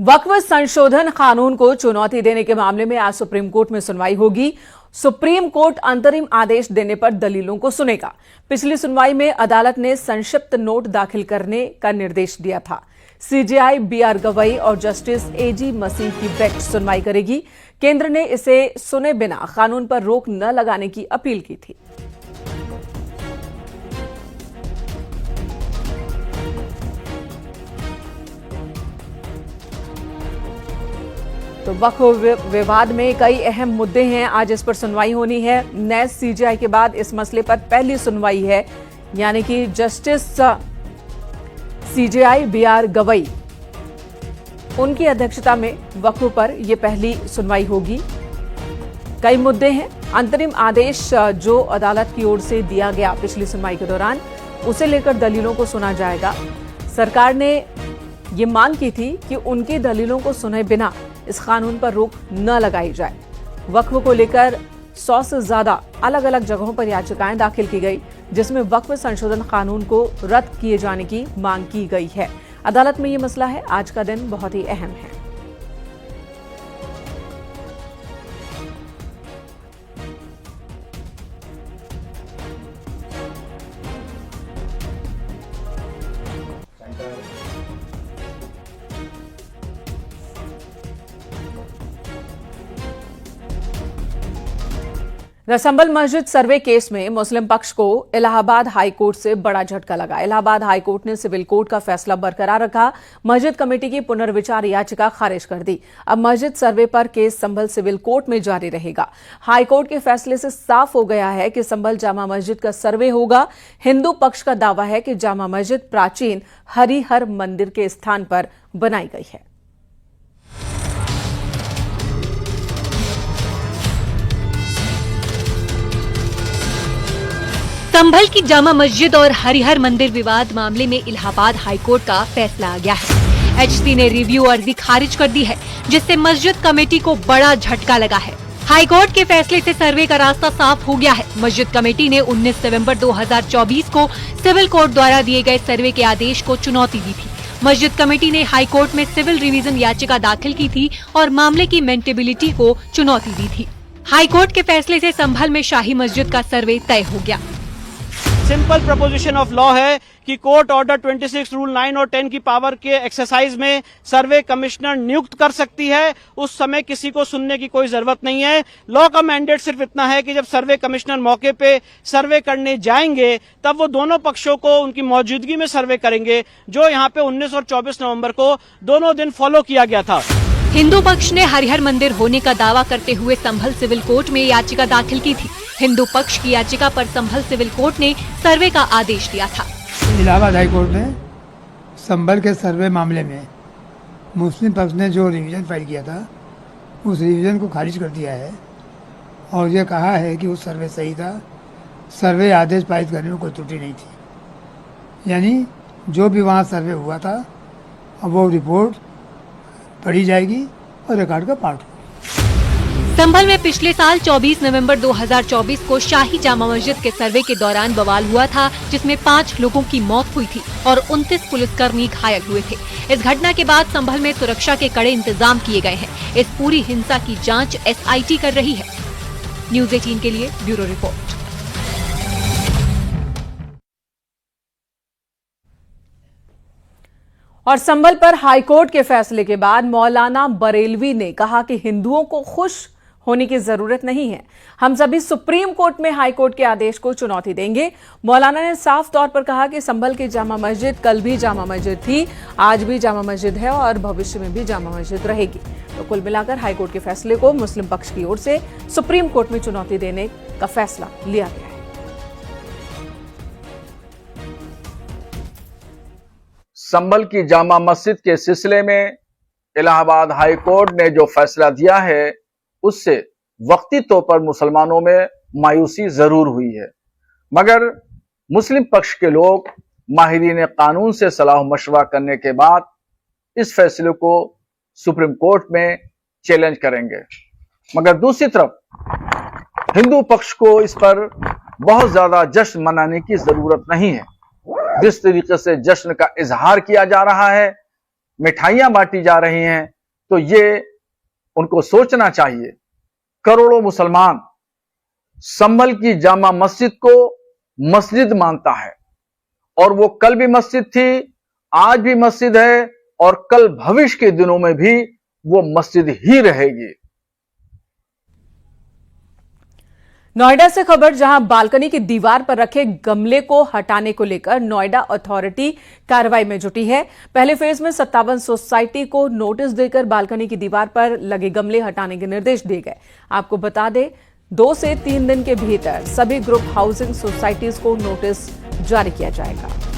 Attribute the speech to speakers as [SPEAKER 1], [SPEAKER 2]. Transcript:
[SPEAKER 1] वक्फ संशोधन कानून को चुनौती देने के मामले में आज सुप्रीम कोर्ट में सुनवाई होगी। सुप्रीम कोर्ट अंतरिम आदेश देने पर दलीलों को सुनेगा। पिछली सुनवाई में अदालत ने संक्षिप्त नोट दाखिल करने का निर्देश दिया था। सीजेआई बीआर गवई और जस्टिस एजी मसीह की बेंच सुनवाई करेगी। केंद्र ने इसे सुने बिना कानून पर रोक न लगाने की अपील की थी। तो वक्फ विवाद में कई अहम मुद्दे हैं। आज इस पर सुनवाई होनी है। नए सीजेआई के बाद इस मसले पर पहली सुनवाई है, यानी कि जस्टिस सीजेआई बीआर गवई उनकी अध्यक्षता में वक्फ पर यह पहली सुनवाई होगी। कई मुद्दे हैं। अंतरिम आदेश जो अदालत की ओर से दिया गया पिछली सुनवाई के दौरान, उसे लेकर दलीलों को सुना जाएगा। सरकार ने ये मांग की थी कि उनकी दलीलों को सुने बिना इस कानून पर रोक न लगाई जाए। वक्फ को लेकर 100 से ज्यादा अलग अलग जगहों पर याचिकाएं दाखिल की गई, जिसमें वक्फ संशोधन कानून को रद्द किए जाने की मांग की गई है। अदालत में यह मसला है। आज का दिन बहुत ही अहम है। संभल मस्जिद सर्वे केस में मुस्लिम पक्ष को इलाहाबाद हाईकोर्ट से बड़ा झटका लगा। इलाहाबाद हाईकोर्ट ने सिविल कोर्ट का फैसला बरकरार रखा। मस्जिद कमेटी की पुनर्विचार याचिका खारिज कर दी। अब मस्जिद सर्वे पर केस संभल सिविल कोर्ट में जारी रहेगा। हाईकोर्ट के फैसले से साफ हो गया है कि संभल जामा मस्जिद का सर्वे होगा। हिंदू पक्ष का दावा है कि जामा मस्जिद प्राचीन हरिहर मंदिर के स्थान पर बनाई गई है।
[SPEAKER 2] संभल की जामा मस्जिद और हरिहर मंदिर विवाद मामले में इलाहाबाद हाईकोर्ट का फैसला आ गया है। एचसी ने रिव्यू अर्जी खारिज कर दी है, जिससे मस्जिद कमेटी को बड़ा झटका लगा है। हाईकोर्ट के फैसले से सर्वे का रास्ता साफ हो गया है। मस्जिद कमेटी ने 19 नवंबर 2024 को सिविल कोर्ट द्वारा दिए गए सर्वे के आदेश को चुनौती दी थी। मस्जिद कमेटी ने हाईकोर्ट में सिविल रिवीजन याचिका दाखिल की थी और मामले की मेंटेबिलिटी को चुनौती दी थी। हाईकोर्ट के फैसले से संभल में शाही मस्जिद का सर्वे तय हो गया।
[SPEAKER 3] सिंपल प्रपोजिशन ऑफ लॉ है कि कोर्ट ऑर्डर 26 रूल 9 और 10 की पावर के एक्सरसाइज में सर्वे कमिश्नर नियुक्त कर सकती है। उस समय किसी को सुनने की कोई जरूरत नहीं है। लॉ का मैंडेट सिर्फ इतना है कि जब सर्वे कमिश्नर मौके पे सर्वे करने जाएंगे, तब वो दोनों पक्षों को उनकी मौजूदगी में सर्वे करेंगे, जो यहाँ पे 19 और 24 नवंबर को दोनों दिन फॉलो किया गया था।
[SPEAKER 2] हिंदू पक्ष ने हरिहर मंदिर होने का दावा करते हुए संभल सिविल कोर्ट में याचिका दाखिल की थी। हिंदू पक्ष की याचिका पर संभल सिविल कोर्ट ने सर्वे का आदेश दिया था।
[SPEAKER 4] इलाहाबाद हाई कोर्ट ने संभल के सर्वे मामले में मुस्लिम पक्ष ने जो रिवीजन फाइल किया था, उस रिवीजन को खारिज कर दिया है और ये कहा है कि वो सर्वे सही था। सर्वे आदेश पारित करने में कोई त्रुटि नहीं थी। यानी जो भी वहाँ सर्वे हुआ था, अब वो रिपोर्ट पढ़ी जाएगी और रिकॉर्ड का पार्ट।
[SPEAKER 2] संभल में पिछले साल 24 नवंबर 2024 को शाही जामा मस्जिद के सर्वे के दौरान बवाल हुआ था, जिसमें 5 लोगों की मौत हुई थी और 29 पुलिसकर्मी घायल हुए थे। इस घटना के बाद संभल में सुरक्षा के कड़े इंतजाम किए गए हैं। इस पूरी हिंसा की जांच एसआईटी कर रही है। न्यूज़ 18 के लिए ब्यूरो रिपोर्ट।
[SPEAKER 1] और संभल पर हाईकोर्ट के फैसले के बाद मौलाना बरेलवी ने कहा कि हिंदुओं को खुश होने की जरूरत नहीं है। हम सभी सुप्रीम कोर्ट में हाईकोर्ट के आदेश को चुनौती देंगे। मौलाना ने साफ तौर पर कहा कि संभल की जामा मस्जिद कल भी जामा मस्जिद थी, आज भी जामा मस्जिद है और भविष्य में भी जामा मस्जिद रहेगी। तो कुल मिलाकर हाईकोर्ट के फैसले को मुस्लिम पक्ष की ओर से सुप्रीम कोर्ट में चुनौती देने का फैसला लिया गया है।
[SPEAKER 5] संभल की जामा मस्जिद के सिलसिले में इलाहाबाद हाई कोर्ट ने जो फैसला दिया है, उससे वक्ती तौर पर मुसलमानों में मायूसी जरूर हुई है, मगर मुस्लिम पक्ष के लोग माहिरीन कानून से सलाह मशवरा करने के बाद इस फैसले को सुप्रीम कोर्ट में चैलेंज करेंगे। मगर दूसरी तरफ हिंदू पक्ष को इस पर बहुत ज्यादा जश्न मनाने की जरूरत नहीं है। जिस तरीके से जश्न का इजहार किया जा रहा है, मिठाइयां बांटी जा रही हैं, तो ये उनको सोचना चाहिए। करोड़ों मुसलमान संभल की जामा मस्जिद को मस्जिद मानता है और वो कल भी मस्जिद थी, आज भी मस्जिद है और कल भविष्य के दिनों में भी वो मस्जिद ही रहेगी।
[SPEAKER 1] नोएडा से खबर, जहां बालकनी की दीवार पर रखे गमले को हटाने को लेकर नोएडा अथॉरिटी कार्रवाई में जुटी है। पहले फेज में 57 सोसाइटी को नोटिस देकर बालकनी की दीवार पर लगे गमले हटाने के निर्देश दिए गए। आपको बता दें, 2 से 3 दिन के भीतर सभी ग्रुप हाउसिंग सोसाइटीज को नोटिस जारी किया जाएगा।